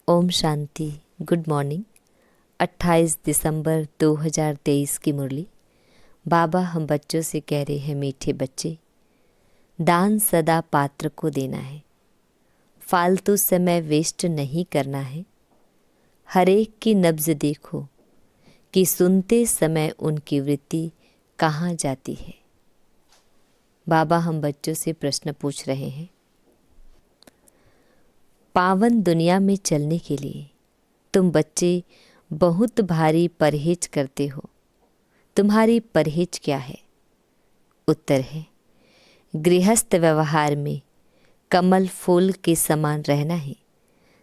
Om Shanti. Good morning. 28 दिसंबर 2023 की मुरली। बाबा हम बच्चों से कह रहे हैं, मीठे बच्चे, दान सदा पात्र को देना है, फालतू समय वेस्ट नहीं करना है। हर एक की नब्ज देखो कि सुनते समय उनकी वृत्ति कहाँ जाती है। बाबा हम बच्चों से प्रश्न पूछ रहे हैं, पावन दुनिया में चलने के लिए तुम बच्चे बहुत भारी परहेज करते हो। तुम्हारी परहेज क्या है? उत्तर है, गृहस्थ व्यवहार में कमल फूल के समान रहना ही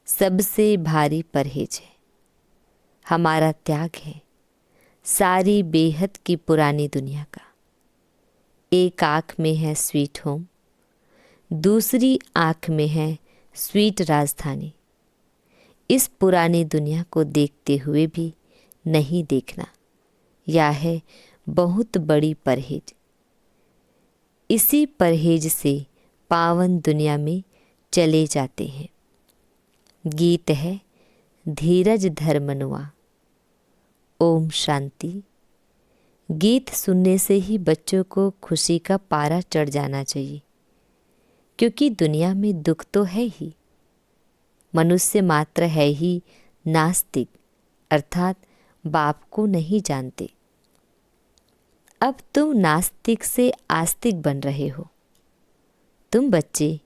सबसे भारी परहेज है। हमारा त्याग है सारी बेहद की पुरानी दुनिया का। एक आँख में है स्वीट होम, दूसरी आँख में है स्वीट राजधानी। इस पुरानी दुनिया को देखते हुए भी नहीं देखना, यह है बहुत बड़ी परहेज। इसी परहेज से पावन दुनिया में चले जाते हैं। गीत है, धीरज धर मनुआ। ओम शांति। गीत सुनने से ही बच्चों को खुशी का पारा चढ़ जाना चाहिए, क्योंकि दुनिया में दुख तो है ही। मनुष्य मात्र है ही नास्तिक, अर्थात बाप को नहीं जानते। अब तुम नास्तिक से आस्तिक बन रहे हो। तुम बच्चे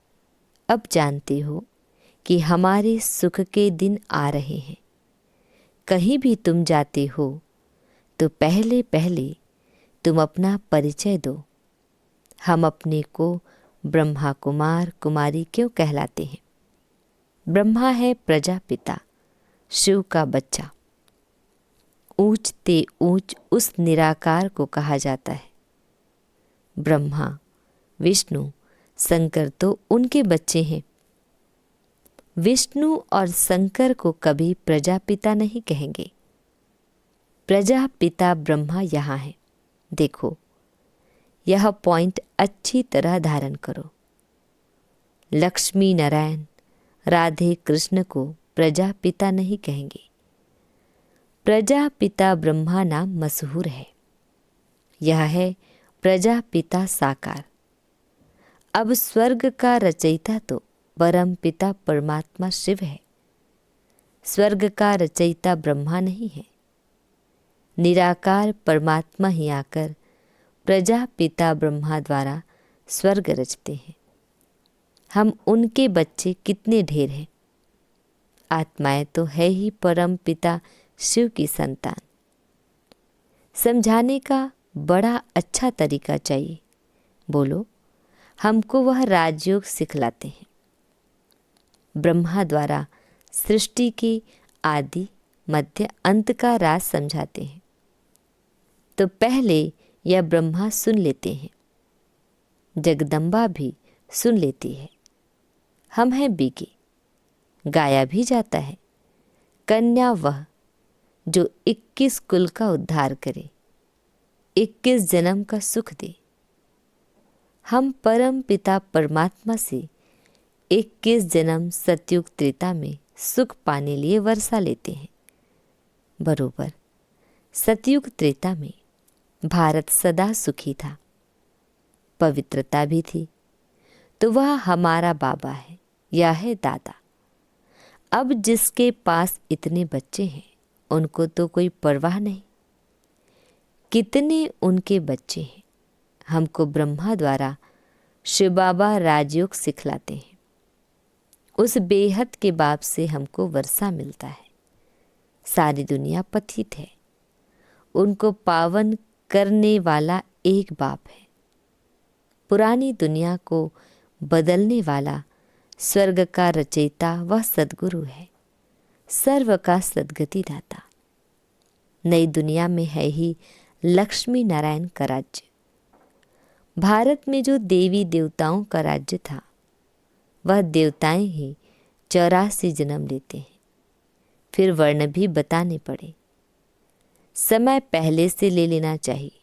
अब जानते हो कि हमारे सुख के दिन आ रहे हैं। कहीं भी तुम जाते हो तो पहले पहले तुम अपना परिचय दो। हम अपने को ब्रह्मा कुमार कुमारी क्यों कहलाते हैं? ब्रह्मा है प्रजापिता, शिव का बच्चा। ऊंच ते ऊंच उस निराकार को कहा जाता है। ब्रह्मा, विष्णु, शंकर तो उनके बच्चे हैं। विष्णु और शंकर को कभी प्रजापिता नहीं कहेंगे। प्रजापिता ब्रह्मा यहाँ है। देखो, यह पॉइंट अच्छी तरह धारण करो। लक्ष्मी नारायण, राधे कृष्ण को प्रजापिता नहीं कहेंगे। प्रजापिता ब्रह्मा नाम मशहूर है। यह है प्रजापिता साकार। अब स्वर्ग का रचयिता तो परम पिता परमात्मा शिव है। स्वर्ग का रचयिता ब्रह्मा नहीं है। निराकार परमात्मा ही आकर प्रजापिता ब्रह्मा द्वारा स्वर्ग रचते हैं। हम उनके बच्चे कितने ढेर हैं। आत्माएं तो है ही परम पिता शिव की संतान। समझाने का बड़ा अच्छा तरीका चाहिए। बोलो, हमको वह राजयोग सिखलाते हैं। ब्रह्मा द्वारा सृष्टि के आदि मध्य अंत का राज समझाते हैं। तो पहले यह ब्रह्मा सुन लेते हैं, जगदम्बा भी सुन लेती है। हम हैं बीगे, गाया भी जाता है। कन्या वह जो 21 कुल का उद्धार करे, 21 जन्म का सुख दे। हम परम पिता परमात्मा से 21 जन्म सतयुग त्रेता में सुख पाने लिए वर्षा लेते हैं। बरोबर सतयुग त्रेता में भारत सदा सुखी था, पवित्रता भी थी। तो वह हमारा बाबा है, या है दादा। अब जिसके पास इतने बच्चे हैं उनको तो कोई परवाह नहीं। कितने उनके बच्चे हैं। हमको ब्रह्मा द्वारा शिव बाबा राजयोग सिखलाते हैं। उस बेहद के बाप से हमको वर्षा मिलता है। सारी दुनिया पतित है, उनको पावन करने वाला एक बाप है। पुरानी दुनिया को बदलने वाला स्वर्ग का रचयिता वह सद्गुरु है, सर्व का सद्गति दाता। नई दुनिया में है ही लक्ष्मी नारायण का राज्य। भारत में जो देवी देवताओं का राज्य था, वह देवताएं ही 84 जन्म लेते हैं। फिर वर्ण भी बताने पड़े। समय पहले से ले लेना चाहिए।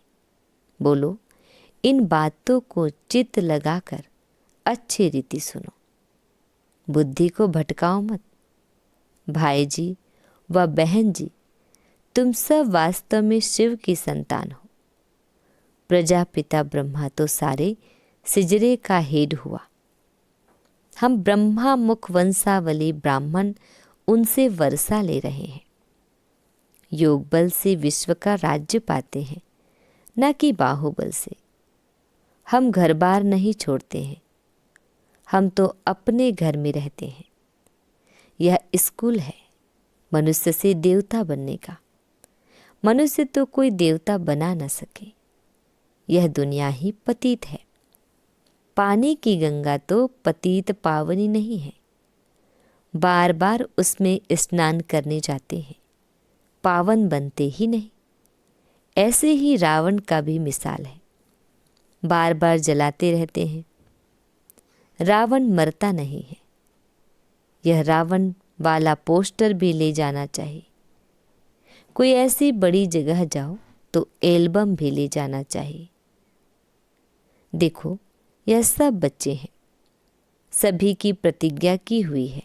बोलो, इन बातों को चित्त लगाकर अच्छी रीति सुनो। बुद्धि को भटकाओ मत। भाई जी व बहन जी, तुम सब वास्तव में शिव की संतान हो। प्रजापिता ब्रह्मा तो सारे सिजरे का हेड हुआ। हम ब्रह्मा मुख वंशावली ब्राह्मण उनसे वर्षा ले रहे हैं। योग बल से विश्व का राज्य पाते हैं, न कि बाहुबल से। हम घर बार नहीं छोड़ते हैं, हम तो अपने घर में रहते हैं। यह स्कूल है मनुष्य से देवता बनने का। मनुष्य तो कोई देवता बना न सके। यह दुनिया ही पतित है। पानी की गंगा तो पतित पावनी नहीं है। बार बार उसमें स्नान करने जाते हैं, पावन बनते ही नहीं। ऐसे ही रावण का भी मिसाल है। बार बार जलाते रहते हैं, रावण मरता नहीं है। यह रावण वाला पोस्टर भी ले जाना चाहिए। कोई ऐसी बड़ी जगह जाओ तो एल्बम भी ले जाना चाहिए। देखो, यह सब बच्चे हैं। सभी की प्रतिज्ञा की हुई है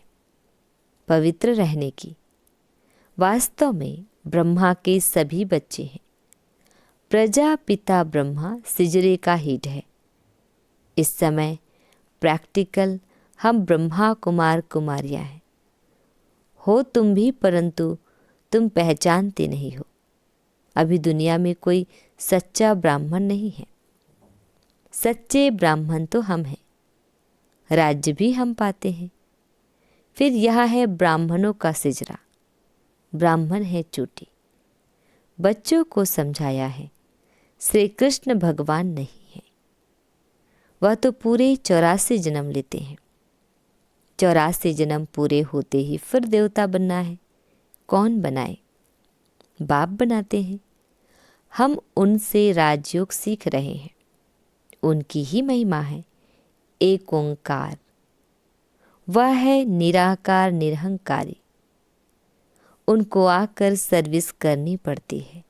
पवित्र रहने की। वास्तव में ब्रह्मा के सभी बच्चे हैं। प्रजापिता ब्रह्मा सिजरे का हेड है। इस समय प्रैक्टिकल हम ब्रह्मा कुमार कुमारियां हैं। हो तुम भी, परंतु तुम पहचानते नहीं हो। अभी दुनिया में कोई सच्चा ब्राह्मण नहीं है। सच्चे ब्राह्मण तो हम हैं। राज्य भी हम पाते हैं। फिर यह है ब्राह्मणों का सिजरा। ब्राह्मण है चोटी। बच्चों को समझाया है श्री कृष्ण भगवान नहीं है। वह तो पूरे 84 जन्म लेते हैं। 84 जन्म पूरे होते ही फिर देवता बनना है। कौन बनाए? बाप बनाते हैं। हम उनसे राजयोग सीख रहे हैं। उनकी ही महिमा है एक ओंकार। वह है निराकार निरहंकारी। उनको आकर सर्विस करनी पड़ती है।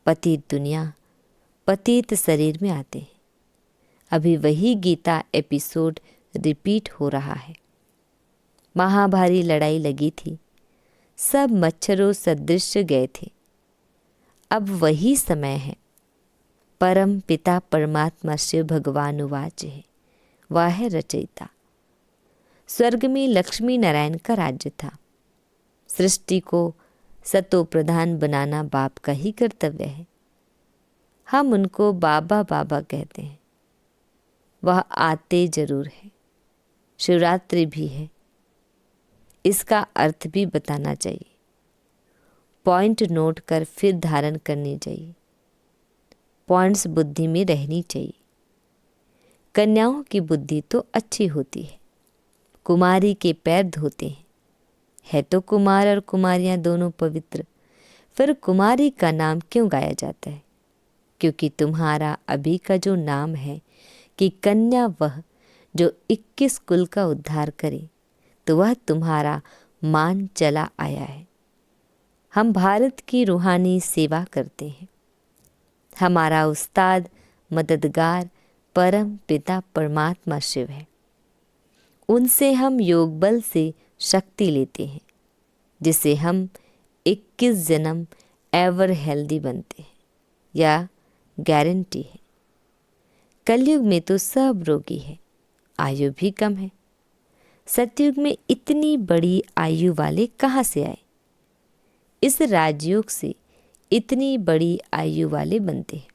पतित दुनिया पतित शरीर में आते हैं। अभी वही गीता एपिसोड रिपीट हो रहा है। महाभारी लड़ाई लगी थी। सब मच्छरों सदृश गए थे। अब वही समय है। परम पिता परमात्मा शिव भगवान उवाच है। वह है रचयिता। स्वर्ग में लक्ष्मी नारायण का राज्य था। सृष्टि को सतो प्रधान बनाना बाप का ही कर्तव्य है। हम उनको बाबा बाबा कहते हैं। वह आते जरूर है। शिवरात्रि भी है। इसका अर्थ भी बताना चाहिए। पॉइंट नोट कर फिर धारण करनी चाहिए। पॉइंट्स बुद्धि में रहनी चाहिए। कन्याओं की बुद्धि तो अच्छी होती है। कुमारी के पैर धोते हैं। है तो कुमार और कुमारियां दोनों पवित्र। फिर कुमारी का नाम क्यों गाया जाता है? क्योंकि तुम्हारा अभी का जो नाम है कि कन्या वह जो 21 कुल का उद्धार करे, तो वह तुम्हारा मान चला आया है। हम भारत की रूहानी सेवा करते हैं। हमारा उस्ताद मददगार परम पिता परमात्मा शिव है। उनसे हम योग बल से शक्ति लेते हैं, जिसे हम 21 जन्म एवर हेल्दी बनते हैं। या गारंटी है। कलयुग में तो सब रोगी है, आयु भी कम है। सतयुग में इतनी बड़ी आयु वाले कहाँ से आए? इस राजयोग से इतनी बड़ी आयु वाले बनते हैं।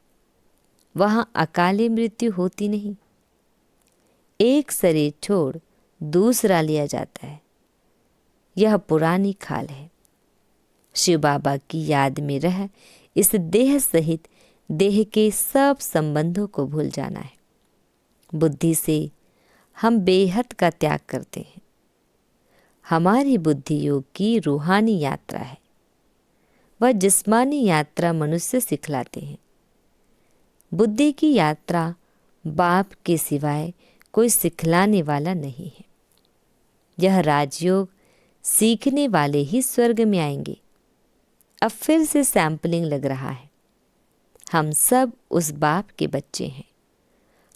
वहाँ अकाले मृत्यु होती नहीं। एक शरीर छोड़ दूसरा लिया जाता है। यह पुरानी खाल है। शिव बाबा की याद में रह इस देह सहित देह के सब संबंधों को भूल जाना है। बुद्धि से हम बेहद का त्याग करते हैं। हमारी बुद्धि योग की रूहानी यात्रा है। वह जिस्मानी यात्रा मनुष्य सिखलाते हैं। बुद्धि की यात्रा बाप के सिवाय कोई सिखलाने वाला नहीं है। यह राजयोग सीखने वाले ही स्वर्ग में आएंगे। अब फिर से सैंपलिंग लग रहा है। हम सब उस बाप के बच्चे हैं।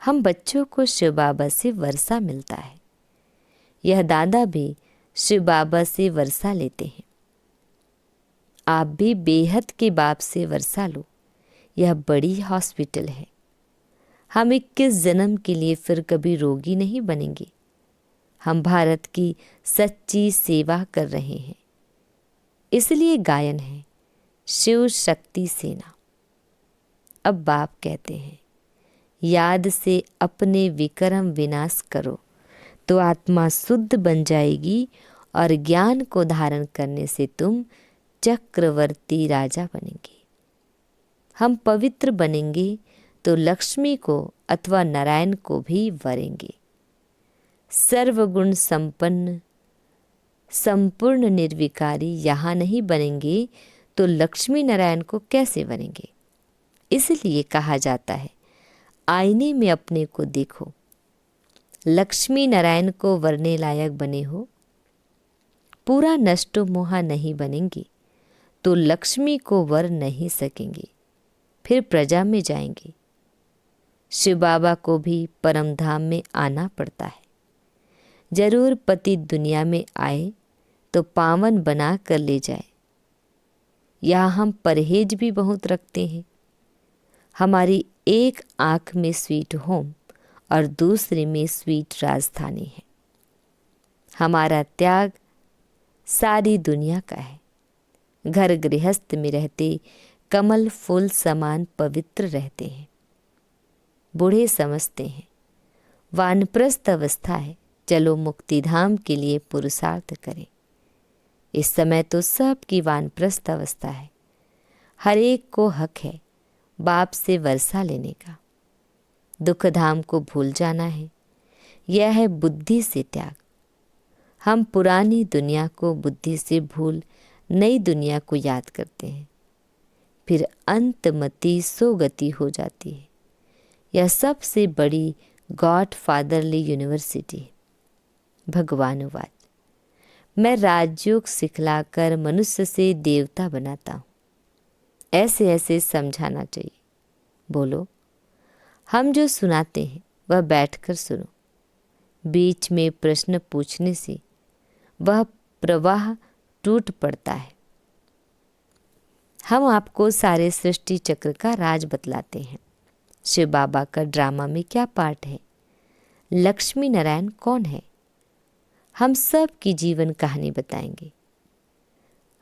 हम बच्चों को शिव बाबा से वर्षा मिलता है। यह दादा भी शिव बाबा से वर्षा लेते हैं। आप भी बेहद के बाप से वर्षा लो। यह बड़ी हॉस्पिटल है। हम 21 जन्म के लिए फिर कभी रोगी नहीं बनेंगे। हम भारत की सच्ची सेवा कर रहे हैं। इसलिए गायन है शिव शक्ति सेना। अब बाप कहते हैं, याद से अपने विक्रम विनाश करो तो आत्मा शुद्ध बन जाएगी और ज्ञान को धारण करने से तुम चक्रवर्ती राजा बनेंगे। हम पवित्र बनेंगे तो लक्ष्मी को अथवा नारायण को भी वरेंगे। सर्वगुण संपन्न संपूर्ण निर्विकारी यहाँ नहीं बनेंगे तो लक्ष्मी नारायण को कैसे वरेंगे। इसलिए कहा जाता है, आईने में अपने को देखो। लक्ष्मी नारायण को वरने लायक बने हो। पूरा नष्टो मोहा नहीं बनेंगे तो लक्ष्मी को वर नहीं सकेंगे, फिर प्रजा में जाएंगे। शिव बाबा को भी परम धाम में आना पड़ता है। जरूर पति दुनिया में आए तो पावन बना कर ले जाए। यहाँ हम परहेज भी बहुत रखते हैं। हमारी एक आँख में स्वीट होम और दूसरे में स्वीट राजधानी है। हमारा त्याग सारी दुनिया का है। घर गृहस्थ में रहते कमल फूल समान पवित्र रहते हैं। बूढ़े समझते हैं वानप्रस्थ अवस्था है, चलो मुक्तिधाम के लिए पुरुषार्थ करें। इस समय तो सबकी वानप्रस्थ अवस्था है। हर एक को हक है बाप से वर्षा लेने का। दुख धाम को भूल जाना है, यह है बुद्धि से त्याग। हम पुरानी दुनिया को बुद्धि से भूल नई दुनिया को याद करते हैं, फिर अंतमति सोगति हो जाती है। यह सबसे बड़ी गॉड फादरली यूनिवर्सिटी। भगवानुवाद, मैं राजयोग सिखलाकर मनुष्य से देवता बनाता हूँ। ऐसे ऐसे समझाना चाहिए। बोलो, हम जो सुनाते हैं वह बैठकर सुनो। बीच में प्रश्न पूछने से वह प्रवाह टूट पड़ता है। हम आपको सारे सृष्टि चक्र का राज बतलाते हैं। शिव बाबा का ड्रामा में क्या पार्ट है, लक्ष्मी नारायण कौन है, हम सब की जीवन कहानी बताएंगे।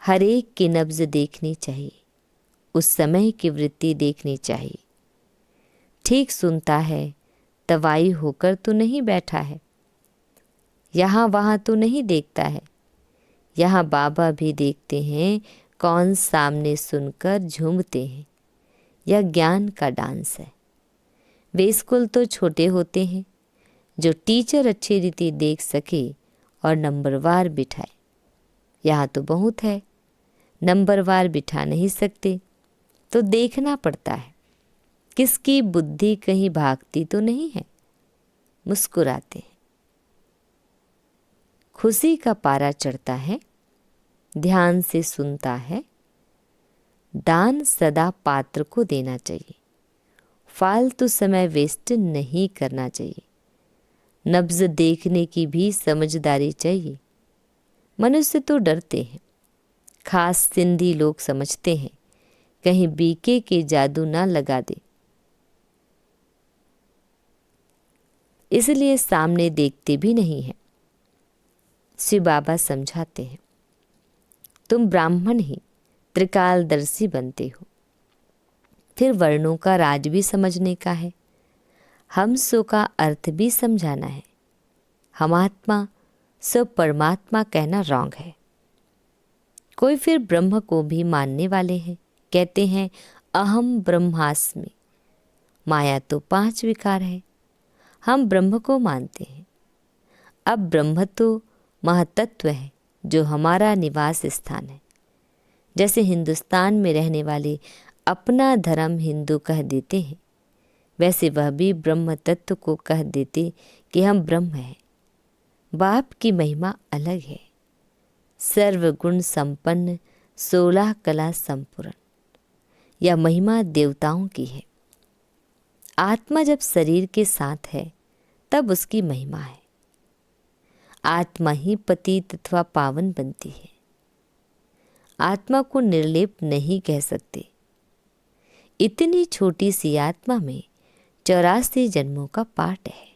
हर एक की नब्ज देखनी चाहिए, उस समय की वृत्ति देखनी चाहिए। ठीक सुनता है, तवाई होकर तो नहीं बैठा है। यहाँ वहाँ तो नहीं देखता है। यहाँ बाबा भी देखते हैं कौन सामने सुनकर झूमते हैं। यह ज्ञान का डांस है। वे स्कूल तो छोटे होते हैं जो टीचर अच्छी रीति देख सके और नंबरवार बिठाए। यहाँ तो बहुत है, नंबरवार बिठा नहीं सकते तो देखना पड़ता है किसकी बुद्धि कहीं भागती तो नहीं है। मुस्कुराते हैं। खुशी का पारा चढ़ता है, ध्यान से सुनता है। दान सदा पात्र को देना चाहिए। फालतू समय वेस्ट नहीं करना चाहिए। नब्ज देखने की भी समझदारी चाहिए। मनुष्य तो डरते हैं, खास सिंधी लोग समझते हैं कहीं बीके के जादू ना लगा दे, इसलिए सामने देखते भी नहीं हैं। शिव बाबा समझाते हैं, तुम ब्राह्मण ही त्रिकालदर्शी बनते हो, फिर वर्णों का राज भी समझने का है, हमसो का अर्थ भी समझाना है। हम आत्मा सो परमात्मा कहना रॉन्ग है। कोई फिर ब्रह्म को भी मानने वाले हैं, कहते हैं अहम ब्रह्मास्मि। माया तो 5 विकार है, हम ब्रह्म को मानते हैं। अब ब्रह्म तो महतत्व है जो हमारा निवास स्थान है। जैसे हिंदुस्तान में रहने वाले अपना धर्म हिंदू कह देते हैं, वैसे वह भी ब्रह्म तत्व को कह देते कि हम ब्रह्म हैं। बाप की महिमा अलग है। सर्वगुण संपन्न 16 कला संपूर्ण, यह महिमा देवताओं की है। आत्मा जब शरीर के साथ है तब उसकी महिमा है। आत्मा ही पतित अथवा पावन बनती है। आत्मा को निर्लेप नहीं कह सकते। इतनी छोटी सी आत्मा में 84 जन्मों का पाठ है,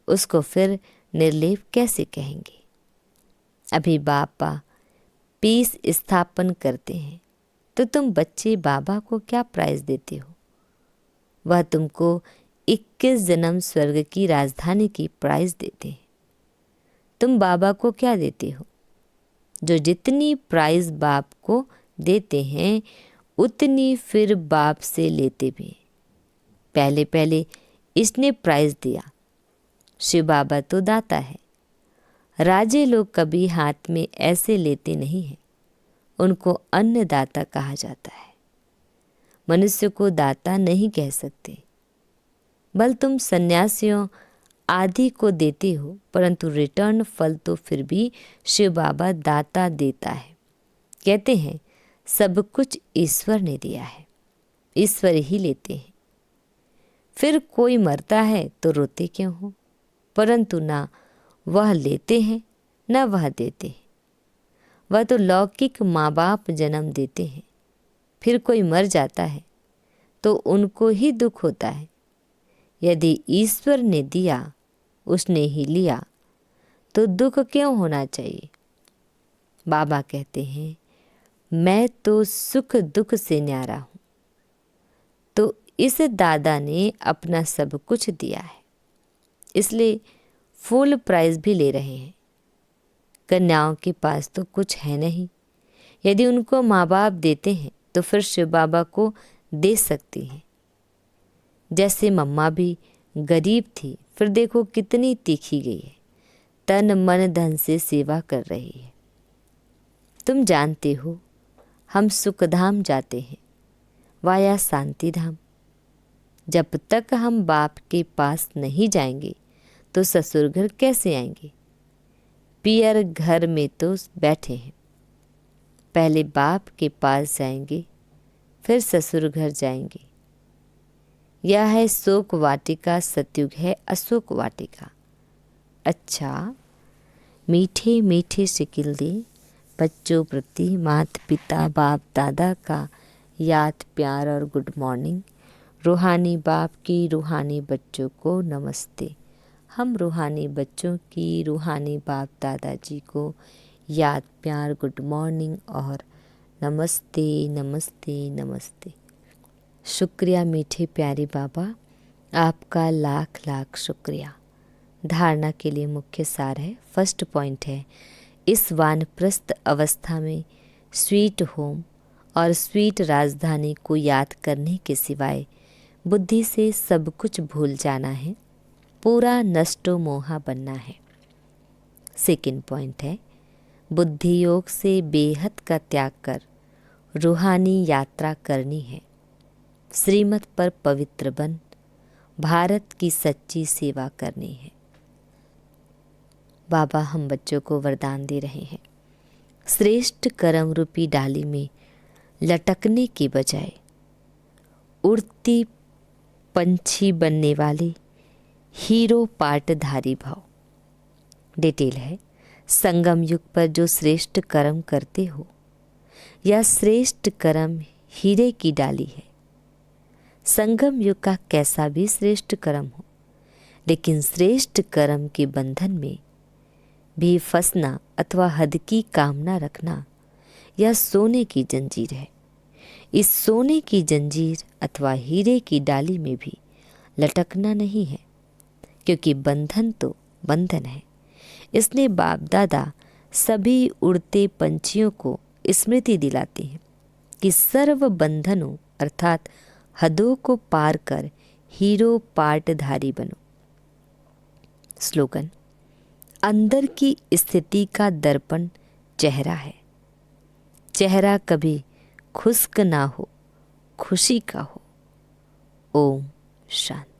उसको फिर निर्लेप कैसे कहेंगे? अभी बाबा पीस स्थापन करते हैं तो तुम बच्चे बाबा को क्या प्राइज देते हो? वह तुमको 21 जन्म स्वर्ग की राजधानी की प्राइज देते हैं। तुम बाबा को क्या देते हो? जो जितनी प्राइज बाप को देते हैं उतनी फिर बाप से लेते भी। पहले पहले इसने प्राइज दिया। शिव बाबा तो दाता है। राजे लोग कभी हाथ में ऐसे लेते नहीं हैं, उनको अन्नदाता कहा जाता है। मनुष्य को दाता नहीं कह सकते। बल तुम सन्यासियों आदि को देते हो, परंतु रिटर्न फल तो फिर भी शिव बाबा दाता देता है। कहते हैं सब कुछ ईश्वर ने दिया है, ईश्वर ही लेते हैं। फिर कोई मरता है तो रोते क्यों हो? परंतु ना वह लेते हैं ना वह देते हैं। वह तो लौकिक माँ बाप जन्म देते हैं। फिर कोई मर जाता है तो उनको ही दुख होता है। यदि ईश्वर ने दिया, उसने ही लिया, तो दुख क्यों होना चाहिए? बाबा कहते हैं मैं तो सुख दुख से न्यारा हूँ। तो इस दादा ने अपना सब कुछ दिया है, इसलिए फुल प्राइज भी ले रहे हैं। कन्याओं के पास तो कुछ है नहीं। यदि उनको माँ बाप देते हैं तो फिर शिव बाबा को दे सकती हैं। जैसे मम्मा भी गरीब थी, फिर देखो कितनी तीखी गई है, तन मन धन से सेवा कर रही है। तुम जानते हो हम सुखधाम जाते हैं वाया शांति धाम। जब तक हम बाप के पास नहीं जाएंगे तो ससुर घर कैसे आएंगे? पियर घर में तो बैठे हैं। पहले बाप के पास जाएंगे, फिर ससुर घर जाएंगे। यह है शोक वाटिका, सतयुग है अशोक वाटिका। अच्छा, मीठे मीठे शिकिल दे बच्चों प्रति माता पिता बाप दादा का याद प्यार और गुड मॉर्निंग। रूहानी बाप की रूहानी बच्चों को नमस्ते। हम रूहानी बच्चों की रूहानी बाप दादाजी को याद प्यार गुड मॉर्निंग और नमस्ते नमस्ते नमस्ते। शुक्रिया मीठे प्यारे बाबा, आपका लाख लाख शुक्रिया। धारणा के लिए मुख्य सार है, फर्स्ट पॉइंट है, इस वानप्रस्थ अवस्था में स्वीट होम और स्वीट राजधानी को याद करने के सिवाय बुद्धि से सब कुछ भूल जाना है, पूरा नष्टो मोहा बनना है। सेकंड पॉइंट है, बुद्धि योग से बेहद का त्याग कर रूहानी यात्रा करनी है। श्रीमत पर पवित्र बन भारत की सच्ची सेवा करनी है। बाबा हम बच्चों को वरदान दे रहे हैं, श्रेष्ठ कर्म रूपी डाली में लटकने के बजाय उड़ती पंछी बनने वाले हीरो पाटधारी भाव। डिटेल है, संगम युग पर जो श्रेष्ठ कर्म करते हो, यह श्रेष्ठ कर्म हीरे की डाली है। संगम युग का कैसा भी श्रेष्ठ कर्म हो, लेकिन श्रेष्ठ कर्म के बंधन में भी फंसना अथवा हद की कामना रखना, यह सोने की जंजीर है। इस सोने की जंजीर अथवा हीरे की डाली में भी लटकना नहीं है, क्योंकि बंधन तो बंधन है। इसलिए बाप दादा सभी उड़ते पंछियों को स्मृति दिलाते हैं कि सर्व बंधनों अर्थात हदों को पार कर हीरो पाटधारी बनो। स्लोगन, अंदर की स्थिति का दर्पण चेहरा है। चेहरा कभी खुश्क ना हो, खुशी का हो। ओम शांति।